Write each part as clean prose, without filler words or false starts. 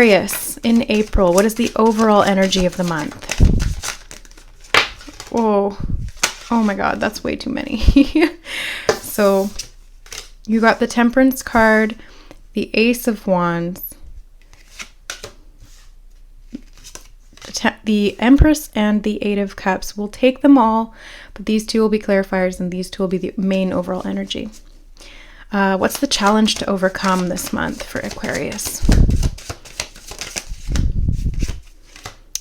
Aquarius in April. What is the overall energy of the month? Oh my God, that's way too many. So you got the Temperance card, the Ace of Wands, the Empress, and the Eight of Cups. We'll take them all, but these two will be clarifiers and these two will be the main overall energy. What's the challenge to overcome this month for Aquarius?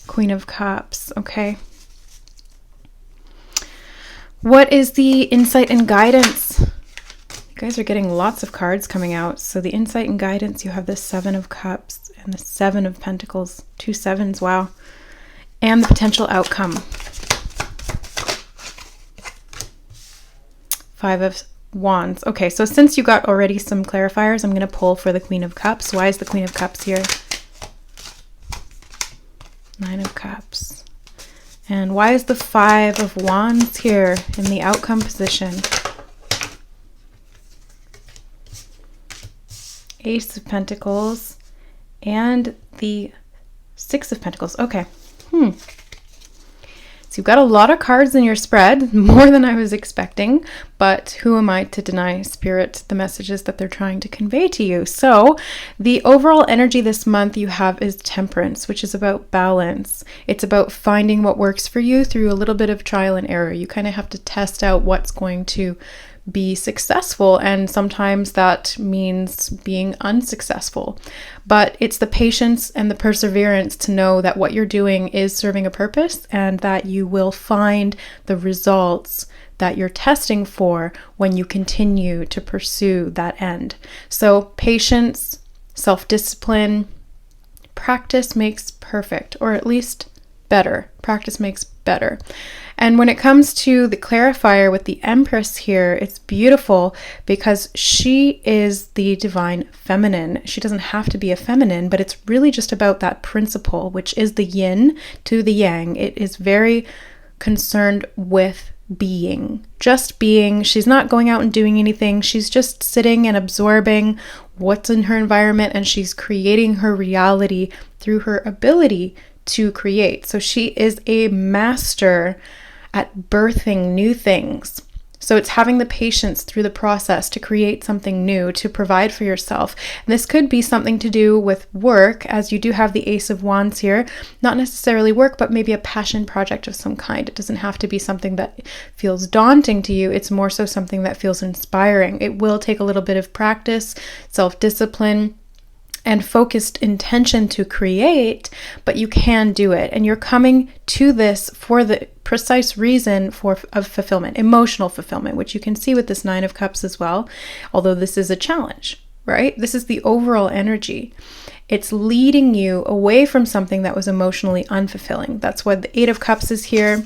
Queen of Cups, okay. What is the insight and guidance? You guys are getting lots of cards coming out. So the insight and guidance, you have the Seven of Cups and the Seven of Pentacles. 2 sevens, wow. And the potential outcome. 5 of Wands. Okay, so since you got already some clarifiers, I'm going to pull for the Queen of Cups. Why is the Queen of Cups here? 9 of Cups. And why is the 5 of Wands here in the outcome position? Ace of Pentacles and the 6 of Pentacles. Okay. So you've got a lot of cards in your spread, more than I was expecting, but who am I to deny Spirit the messages that they're trying to convey to you? So the overall energy this month you have is Temperance, which is about balance. It's about finding what works for you through a little bit of trial and error. You kind of have to test out what's going to be successful, and sometimes that means being unsuccessful, but it's the patience and the perseverance to know that what you're doing is serving a purpose and that you will find the results that you're testing for when you continue to pursue that end. So patience, self-discipline, practice makes perfect, or at least better. Practice makes better. And when it comes to the clarifier with the Empress here, it's beautiful because she is the divine feminine. She doesn't have to be a feminine, but it's really just about that principle, which is the yin to the yang. It is very concerned with being, just being. She's not going out and doing anything. She's just sitting and absorbing what's in her environment, and she's creating her reality through her ability to create. So she is a master at birthing new things. So it's having the patience through the process to create something new, to provide for yourself. And this could be something to do with work, as you do have the Ace of Wands here. Not necessarily work, but maybe a passion project of some kind. It doesn't have to be something that feels daunting to you. It's more so something that feels inspiring. It will take a little bit of practice, self-discipline, and focused intention to create, but you can do it. And you're coming to this for the precise reason of fulfillment, emotional fulfillment, which you can see with this 9 of Cups as well, although this is a challenge, right? This is the overall energy. It's leading you away from something that was emotionally unfulfilling. That's why the 8 of Cups is here.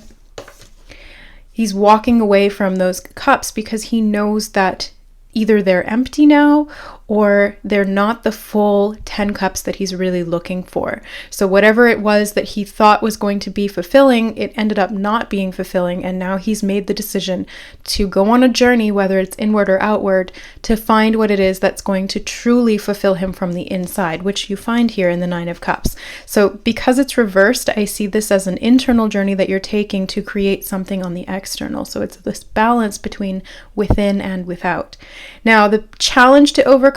He's walking away from those cups because he knows that either they're empty now or they're not the full 10 cups that he's really looking for. So whatever it was that he thought was going to be fulfilling, it ended up not being fulfilling. And now he's made the decision to go on a journey, whether it's inward or outward, to find what it is that's going to truly fulfill him from the inside, which you find here in the 9 of Cups. So because it's reversed, I see this as an internal journey that you're taking to create something on the external. So it's this balance between within and without. Now, the challenge to overcome,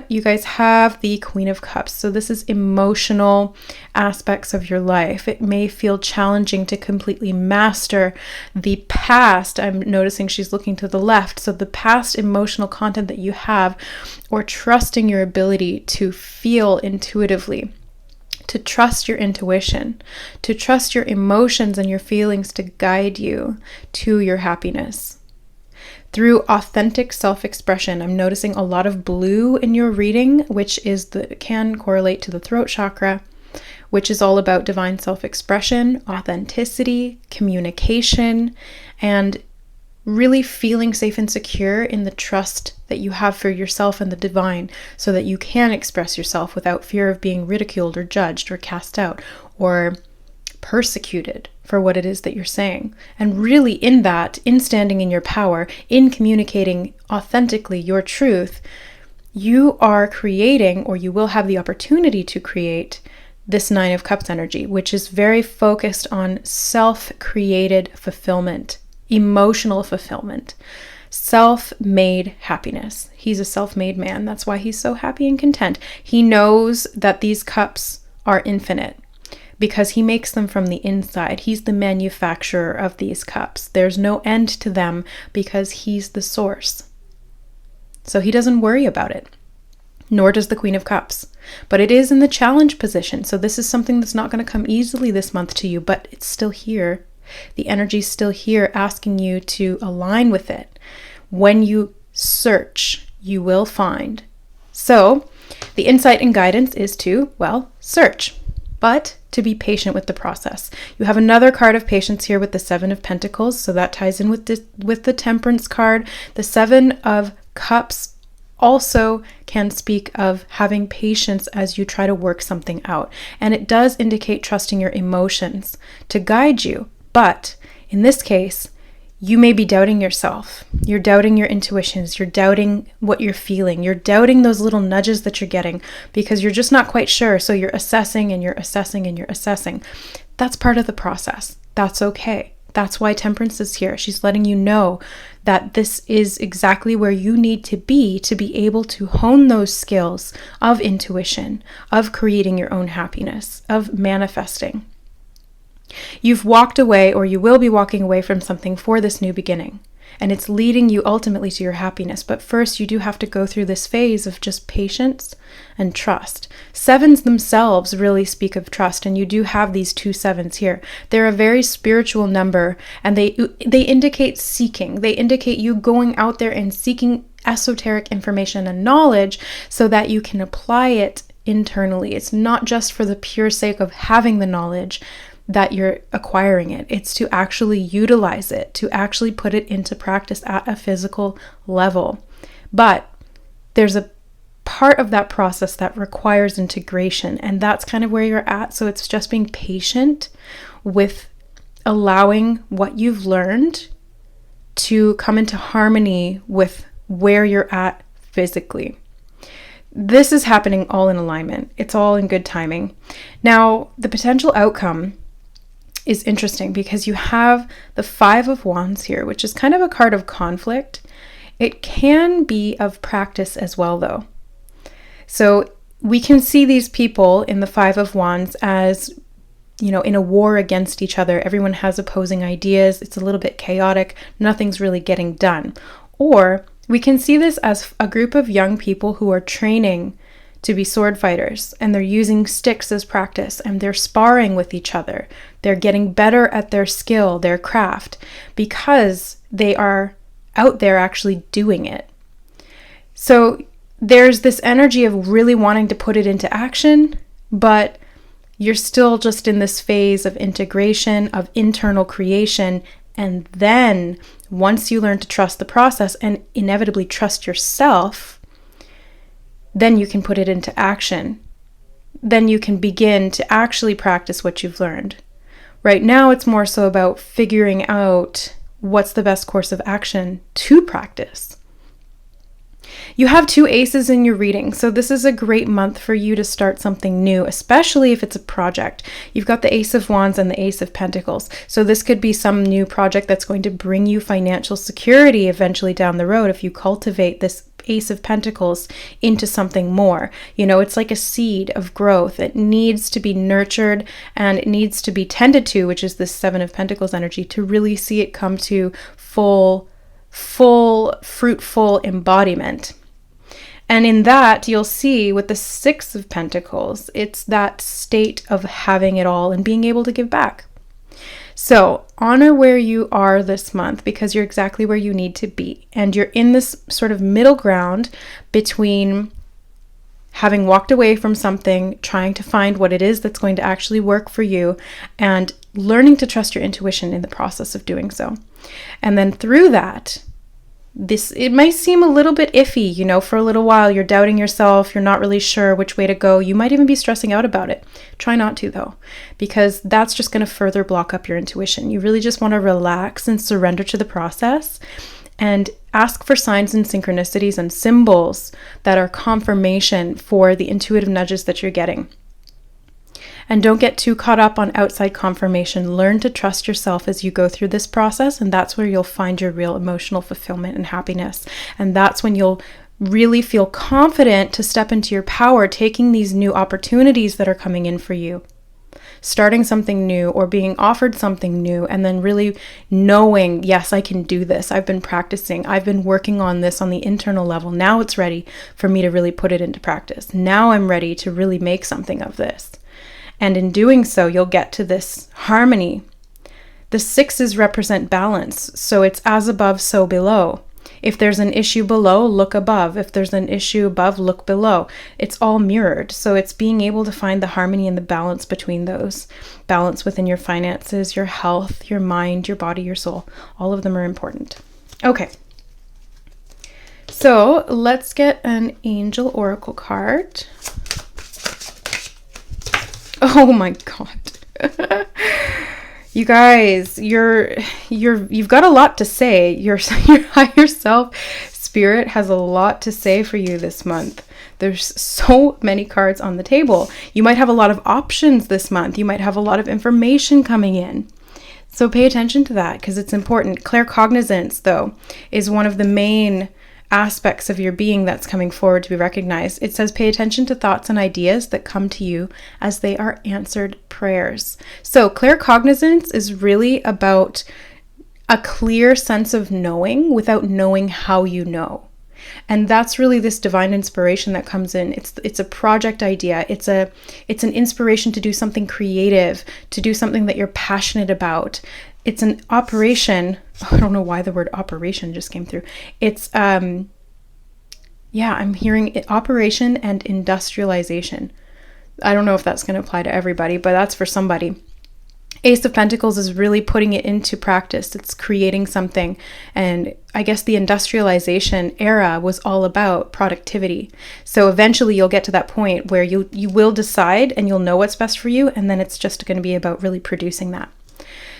you guys have the Queen of Cups. So this is emotional aspects of your life. It may feel challenging to completely master the past. I'm noticing she's looking to the left. So the past emotional content that you have, or trusting your ability to feel intuitively, to trust your intuition, to trust your emotions and your feelings to guide you to your happiness. Through authentic self-expression, I'm noticing a lot of blue in your reading, which can correlate to the throat chakra, which is all about divine self-expression, authenticity, communication, and really feeling safe and secure in the trust that you have for yourself and the divine, so that you can express yourself without fear of being ridiculed or judged or cast out or persecuted for what it is that you're saying. And really in standing in your power, in communicating authentically your truth, you are creating, or you will have the opportunity to create, this Nine of Cups energy, which is very focused on self-created fulfillment, emotional fulfillment, self-made happiness. He's a self-made man. That's why he's so happy and content. He knows that these cups are infinite because he makes them from the inside. He's the manufacturer of these cups. There's no end to them because he's the source. So he doesn't worry about it. Nor does the Queen of Cups. But it is in the challenge position. So this is something that's not going to come easily this month to you, but it's still here. The energy's still here asking you to align with it. When you search, you will find. So the insight and guidance is to, well, search, but to be patient with the process. You have another card of patience here with the Seven of Pentacles. So that ties in with the Temperance card. The Seven of Cups also can speak of having patience as you try to work something out. And it does indicate trusting your emotions to guide you. But in this case, you may be doubting yourself. You're doubting your intuitions. You're doubting what you're feeling. You're doubting those little nudges that you're getting because you're just not quite sure. So you're assessing and you're assessing and you're assessing. That's part of the process. That's okay. That's why Temperance is here. She's letting you know that this is exactly where you need to be able to hone those skills of intuition, of creating your own happiness, of manifesting. You've walked away, or you will be walking away from something for this new beginning. And it's leading you ultimately to your happiness. But first, you do have to go through this phase of just patience and trust. Sevens themselves really speak of trust, and you do have these two sevens here. They're a very spiritual number, and they indicate seeking. They indicate you going out there and seeking esoteric information and knowledge so that you can apply it internally. It's not just for the pure sake of having the knowledge that you're acquiring it. It's to actually utilize it, to actually put it into practice at a physical level. But there's a part of that process that requires integration, and that's kind of where you're at. So it's just being patient with allowing what you've learned to come into harmony with where you're at physically. This is happening all in alignment. It's all in good timing. Now, the potential outcome is interesting because you have the Five of Wands here, which is kind of a card of conflict. It can be of practice as well, though. So we can see these people in the Five of Wands as, you know, in a war against each other. Everyone has opposing ideas. It's a little bit chaotic. Nothing's really getting done. Or we can see this as a group of young people who are training to be sword fighters, and they're using sticks as practice, and they're sparring with each other. They're getting better at their skill, their craft, because they are out there actually doing it. So there's this energy of really wanting to put it into action, but you're still just in this phase of integration, of internal creation. And then once you learn to trust the process and inevitably trust yourself, then you can put it into action. Then you can begin to actually practice what you've learned. Right now, it's more so about figuring out what's the best course of action to practice. You have two aces in your reading, so this is a great month for you to start something new, especially if it's a project. You've got the Ace of Wands and the Ace of Pentacles, so this could be some new project that's going to bring you financial security eventually down the road if you cultivate this Ace of Pentacles into something more. You know, it's like a seed of growth. It needs to be nurtured and it needs to be tended to, which is this Seven of Pentacles energy, to really see it come to full, fruitful embodiment. And in that, you'll see with the Six of Pentacles, it's that state of having it all and being able to give back. So honor where you are this month because you're exactly where you need to be. And you're in this sort of middle ground between having walked away from something, trying to find what it is that's going to actually work for you, and learning to trust your intuition in the process of doing so. And then through that, it might seem a little bit iffy, you know, for a little while. You're doubting yourself. You're not really sure which way to go. You might even be stressing out about it. Try not to, though, because that's just going to further block up your intuition. You really just want to relax and surrender to the process and Ask for signs and synchronicities and symbols that are confirmation for the intuitive nudges that you're getting. And don't get too caught up on outside confirmation. Learn to trust yourself as you go through this process, and that's where you'll find your real emotional fulfillment and happiness. And that's when you'll really feel confident to step into your power, taking these new opportunities that are coming in for you. Starting something new or being offered something new, and then really knowing, yes, I can do this. I've been practicing. I've been working on this on the internal level. Now it's ready for me to really put it into practice. Now I'm ready to really make something of this. And in doing so, you'll get to this harmony. The sixes represent balance. So it's as above, so below. If there's an issue below, look above. If there's an issue above, look below. It's all mirrored. So it's being able to find the harmony and the balance between those. Balance within your finances, your health, your mind, your body, your soul. All of them are important. Okay. So let's get an angel oracle card. Oh my God. You guys, you've got a lot to say. Your higher self spirit has a lot to say for you this month. There's so many cards on the table. You might have a lot of options this month. You might have a lot of information coming in. So pay attention to that because it's important. Claircognizance, though, is one of the main aspects of your being that's coming forward to be recognized. It says pay attention to thoughts and ideas that come to you as they are answered prayers. So claircognizance is really about a clear sense of knowing without knowing how you know. And that's really this divine inspiration that comes in. It's a project idea. It's an inspiration to do something creative, to do something that you're passionate about. It's an operation. I don't know why the word operation just came through. It's, I'm hearing it, operation and industrialization. I don't know if that's going to apply to everybody, but that's for somebody. Ace of Pentacles is really putting it into practice. It's creating something. And I guess the industrialization era was all about productivity. So eventually you'll get to that point where you will decide and you'll know what's best for you. And then it's just going to be about really producing that.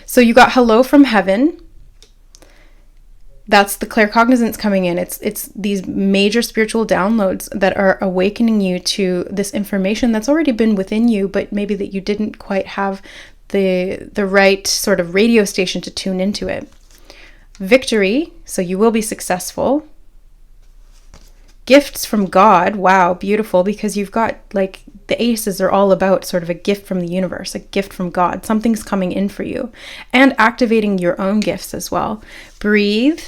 So you got hello from heaven. That's the claircognizance coming in. It's these major spiritual downloads that are awakening you to this information that's already been within you, but maybe that you didn't quite have the right sort of radio station to tune into it. Victory, so you will be successful. Gifts from God, wow, beautiful, because you've got like the aces are all about sort of a gift from the universe, a gift from God. Something's coming in for you. And activating your own gifts as well. Breathe.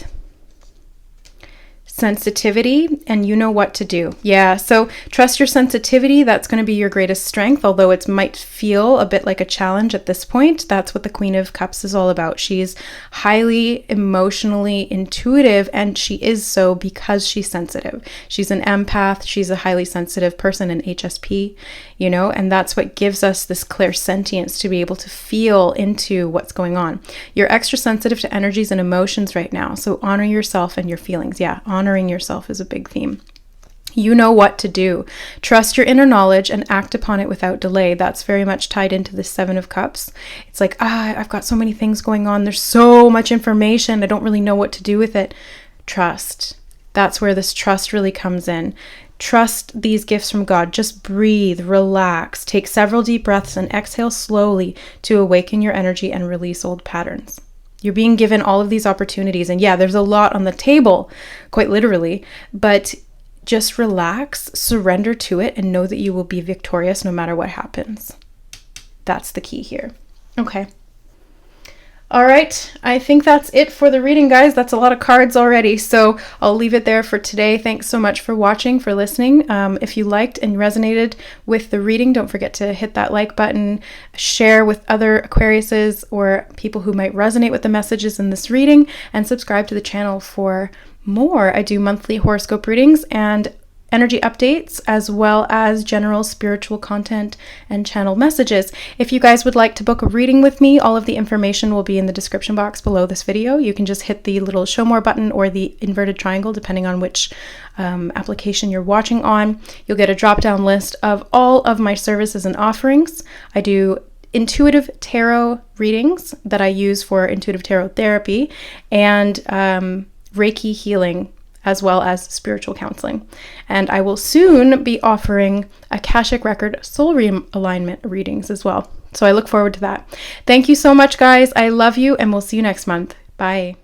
Sensitivity, and you know what to do. Yeah, so trust your sensitivity. That's going to be your greatest strength, although it might feel a bit like a challenge at this point. That's what the Queen of Cups is all about. She's highly emotionally intuitive, and she is so because she's sensitive. She's an empath. She's a highly sensitive person, an HSP, and that's what gives us this clairsentience to be able to feel into what's going on. You're extra sensitive to energies and emotions right now, so honor yourself and your feelings. Yeah, honoring yourself is a big theme. You know what to do. Trust your inner knowledge and act upon it without delay. That's very much tied into the Seven of Cups. It's like, I've got so many things going on. There's so much information. I don't really know what to do with it. Trust. That's where this trust really comes in. Trust these gifts from God. Just breathe, relax, take several deep breaths and exhale slowly to awaken your energy and release old patterns. You're being given all of these opportunities. And yeah, there's a lot on the table, quite literally, but just relax, surrender to it, and know that you will be victorious no matter what happens. That's the key here. Okay. All right. I think that's it for the reading, guys. That's a lot of cards already. So I'll leave it there for today. Thanks so much for watching, for listening. If you liked and resonated with the reading, don't forget to hit that like button, share with other Aquariuses or people who might resonate with the messages in this reading, and subscribe to the channel for more. I do monthly horoscope readings and energy updates, as well as general spiritual content and channel messages. If you guys would like to book a reading with me, all of the information will be in the description box below this video. You can just hit the little show more button or the inverted triangle, depending on which application you're watching on. You'll get a drop-down list of all of my services and offerings. I do intuitive tarot readings that I use for intuitive tarot therapy, and Reiki healing, as well as spiritual counseling. And I will soon be offering Akashic Record soul alignment readings as well. So I look forward to that. Thank you so much, guys. I love you, and we'll see you next month. Bye.